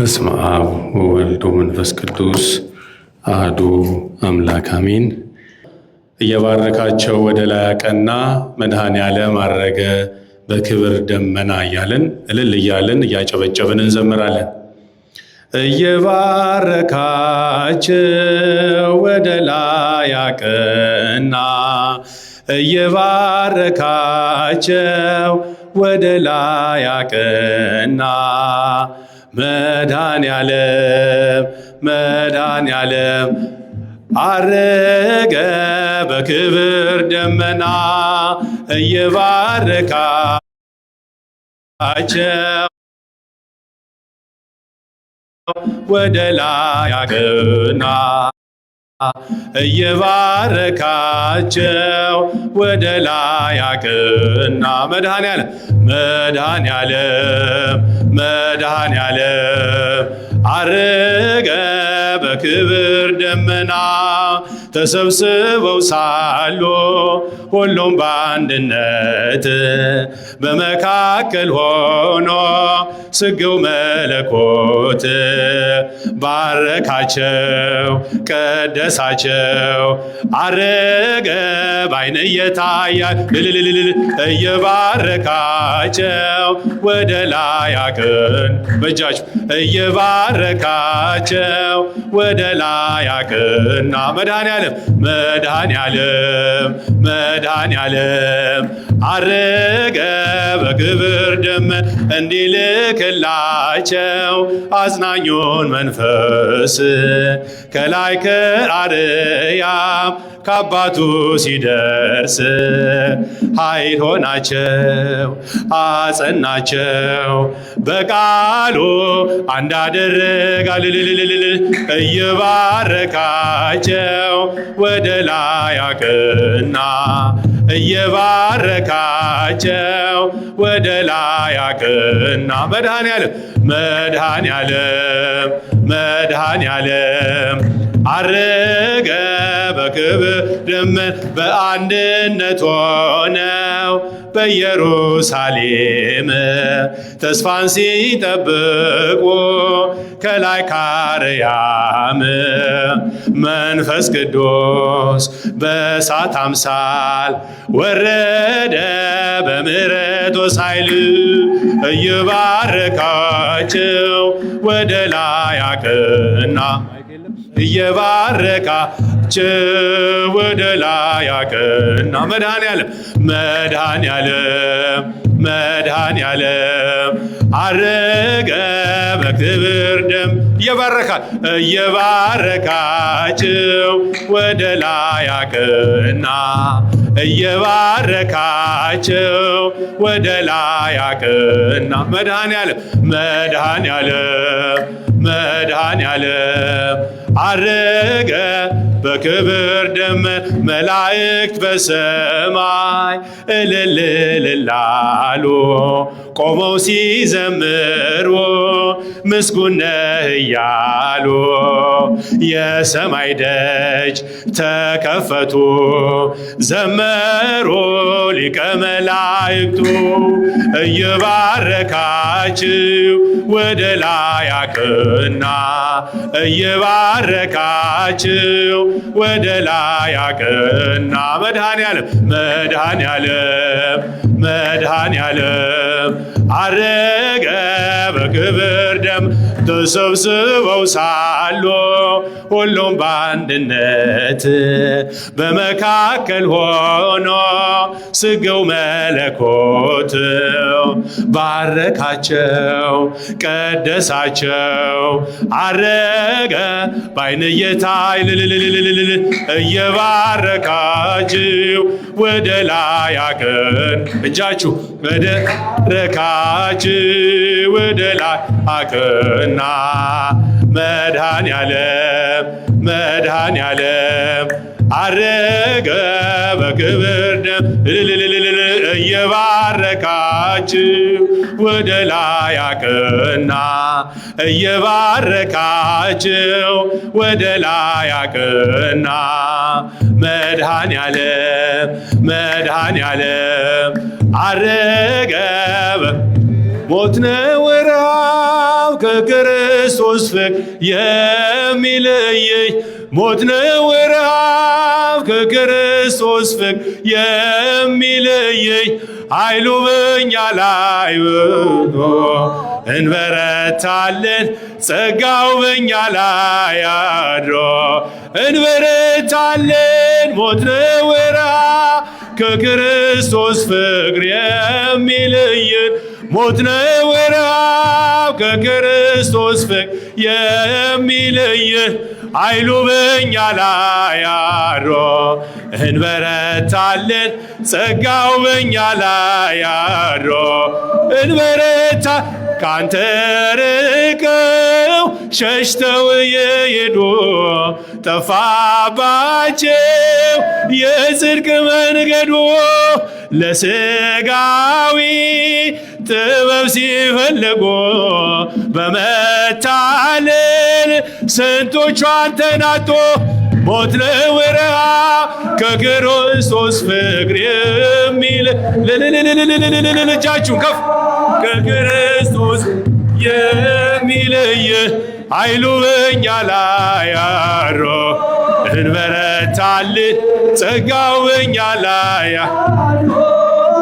በስመ አብ ወወልድ ወመንፈስ ቅዱስ አሐዱ አምላክ አሜን። እየባረካቸው ወደ ላይ አቀና፣ መድኃኔ ዓለም አረገ በክብር ደመና እያልን እልል እያልን እያጨበጨብን እንዘምራለን። እየባረካቸው ወደ ላይ አቀና፣ እየባረካቸው ወደ ላይ አቀና፣ መድኃኔ ዓለም አረገ በክብር ደመና፣ እየባረካቸው ወደ ላይ አቀና፣ እየባረካቸው ወደ ላይ አቀና፣ መድኃኔ ዓለም አረገ በክብር ደመና። ተሰብስበው ሳሉ ሁሉም በአንድነት በመካከል ሆኖ ስግው መለኮት ባረካቸው ቀደሳቸው፣ አረገ ባይነ እየታያል እየባረካቸው ወደ ላይ አቀን በእጃችሁ እየባረካቸው ወደ ላይ አቀና፣ መድኃኔ ዓለም አረገ በክብር ደመና እንዲልክላቸው አጽናኙን መንፈስ ከላይ ከአርያም ከአባቱ ሲደርስ ኃይል ሆናቸው አጸናቸው በቃሉ አንድ አደረጋል እየባረካቸው ወደ ላይ አቀና፣ እየባረካቸው ወደ ላይ አቀና፣ መድኃኔ ዓለም አረገ በክብር ደመና። በአንድነት ሆነው በኢየሩሳሌም ተስፋን ሲጠብቁ ከላይ ከአርያም መንፈስ ቅዱስ በእሳት አምሳል ወረደ በምሕረት ኃይል እየባረካቸው ወደ ላይ አቀና፣ እየባረካቸው ወደ ላይ አቀና፣ መድኃኔ ዓለም አረገ በክብር ደም እየባረካቸው ወደ ላይ አቀና፣ እየባረካቸው ወደ ላይ አቀና፣ መድኃኔ ዓለም አረገ በክብር ደመና። መላእክት በሰማይ እልል እልል አሉ ቆመው ሲዘምሩ ምስጉን ነህ እያሉ፣ የሰማይ ደጅ ተከፈቱ ዘመሩ ሊቀ መላእክቱ እየባረካችሁ ወደ ላይ አቀና፣ እየባረካችሁ ወደ ላይ አቀና፣ መድኃኔ ዓለም አረገ በክብር ደም። ተሰብስበው ሳሉ ሁሉም በአንድነት በመካከል ሆኖ ስግው መለኮት ባረካቸው ቀደሳቸው፣ አረገ ባይነ እየታየ እየባረካችሁ ወደ ላይ አቀን እጃችሁ ወደ ረካችሁ ወደ ላይ አቀና፣ መድኃኔ ዓለም አረገ በክብር ደም እየባረካችሁ ወደ ላይ አቀና፣ እየባረካችሁ ወደ ላይ አቀና፣ መድኃኔ ዓለም አረገ ሞት ነው ረሃብ ከክርስቶስ ፍቅር የሚለየኝ ሞት ነው ረሃብ ከክርስቶስ ፍቅር የሚለየኝ ኃይሉ በእኛ ላይ ወጥቶ እንበረታለን ጸጋው በእኛ ላይ አድሮ እንበረታለን ሞት ነው ረሃብ ከክርስቶስ ፍቅር የሚለየን ሞት ነው ረሃብ ከክርስቶስ ፍቅር የሚለየን ኃይሉ በእኛ ላይ አድሮ እንበረታለን ጸጋው በእኛ ላይ አድሮ እንበረታ ካንተ ርቀው ሸሽተው የሄዱ ጠፋባቸው የጽድቅ መንገዱ ለሥጋዊ ጥበብ ሲፈልጉ በመታለል ስንቶቹ አንተን አጡ ሞት ነው ረሃብ ከክርስቶስ ፍቅር የሚል እጃችሁን ከፍ ከክርስቶስ የሚለየ ኃይሉ በእኛ ላይ አድሮ እንበረታለን ጸጋው በእኛ ላይ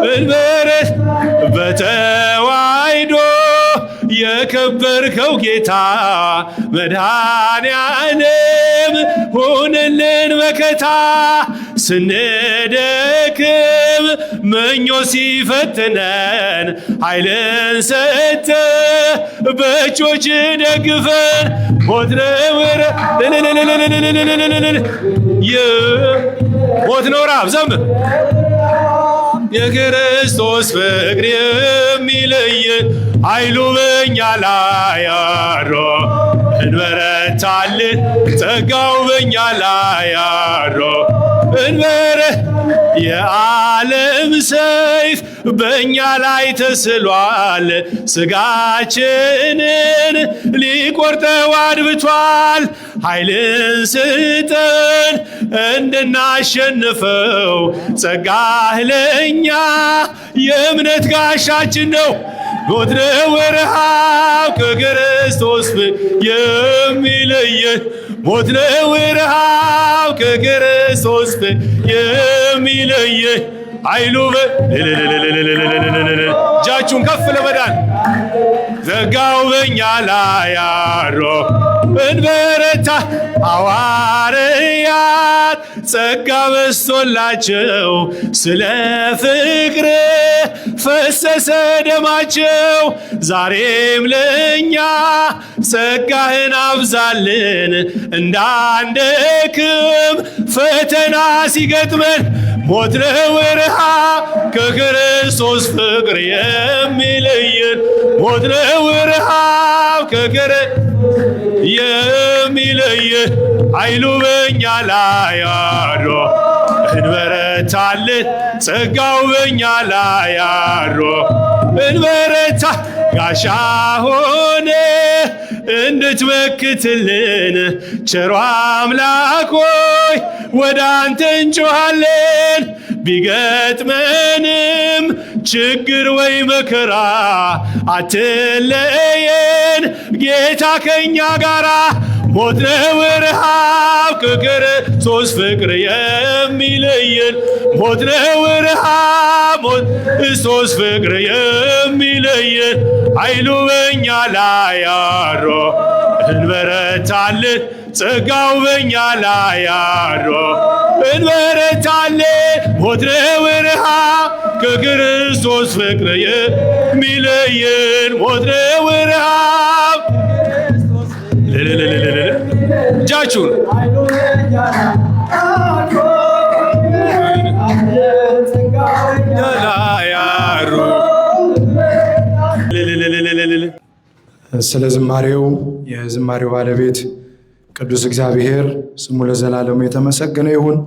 እንበረት በተዋሕዶ የከበርከው ጌታ መድኃኔዓለም ሁንልን መከታ ስንደክም ምኞት ሲፈትነን ኃይልን ሰጠ በእጆች ደግፈን ሞት ነው ሞት ነው ረሃብ ዘምር የክርስቶስ ፍቅር የሚለየን ኃይሉ በእኛ ላይ አድሮ እንበረታለን ጸጋው በእኛ ላይ አድሮ የዓለም ሰይፍ በእኛ ላይ ተስሏል ስጋችንን ሊቆርጠው አድብቷል ኃይልን ስጠን እንድናሸንፈው ጸጋህ ለእኛ የእምነት ጋሻችን ነው ሞት ነው ረሃብ ከክርስቶስ ፍቅር የሚለየን ሞት ነው ረሃብ ከክርስቶስ ፍቅር የሚለየን ኃይሉ እጃችሁን ከፍ ለመዳን ጸጋው በእኛ ላይ አድሮ እንበረታ ሐዋርያት ጸጋ በዝቶላቸው ስለ ፍቅር ፈሰሰ ደማቸው ዛሬም ለእኛ ጸጋህን አብዛልን እንዳንደክም ፈተና ሲገጥመን ሞት ነው ረሃብ ከክርስቶስ ፍቅር የሚለየን ሞት ነው ረሃብ የሚለየን ኃይሉ በእኛ ላይ አድሮ እንበረታለን ጸጋው በእኛ ላይ አድሮ እንበረታ ጋሻ ሆነ እንድትመክትልን ቸሮ አምላክ ሆይ ወደ አንተ እንጮኻለን ቢገጥመንም ችግር ወይ መከራ አትለየን ጌታ ከኛ ጋራ ሞት ነው ረሃብ ከክርስቶስ ፍቅር የሚለየን ሞት ነው ረሃብ ክርስቶስ ፍቅር የሚለየን ኃይሉ በእኛ ላይ አድሮ እንበረታለን ጸጋው በእኛ ላይ አድሮ እንበረታለን ሞት ነው ረሃብ ከክርስቶስ ፍቅር የሚለየን ሞት ነው ረሃብ እጃችሁን ስለ ዝማሬው የዝማሬው ባለቤት ቅዱስ እግዚአብሔር ስሙ ለዘላለሙ የተመሰገነ ይሁን።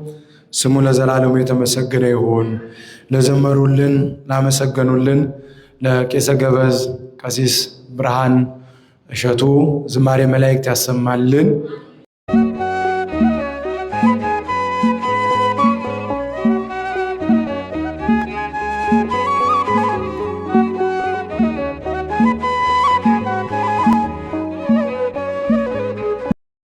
ስሙ ለዘላለሙ የተመሰገነ ይሁን። ለዘመሩልን ላመሰገኑልን ለቄሰ ገበዝ ቀሲስ ብርሃን እሸቱ ዝማሬ መላእክት ያሰማልን።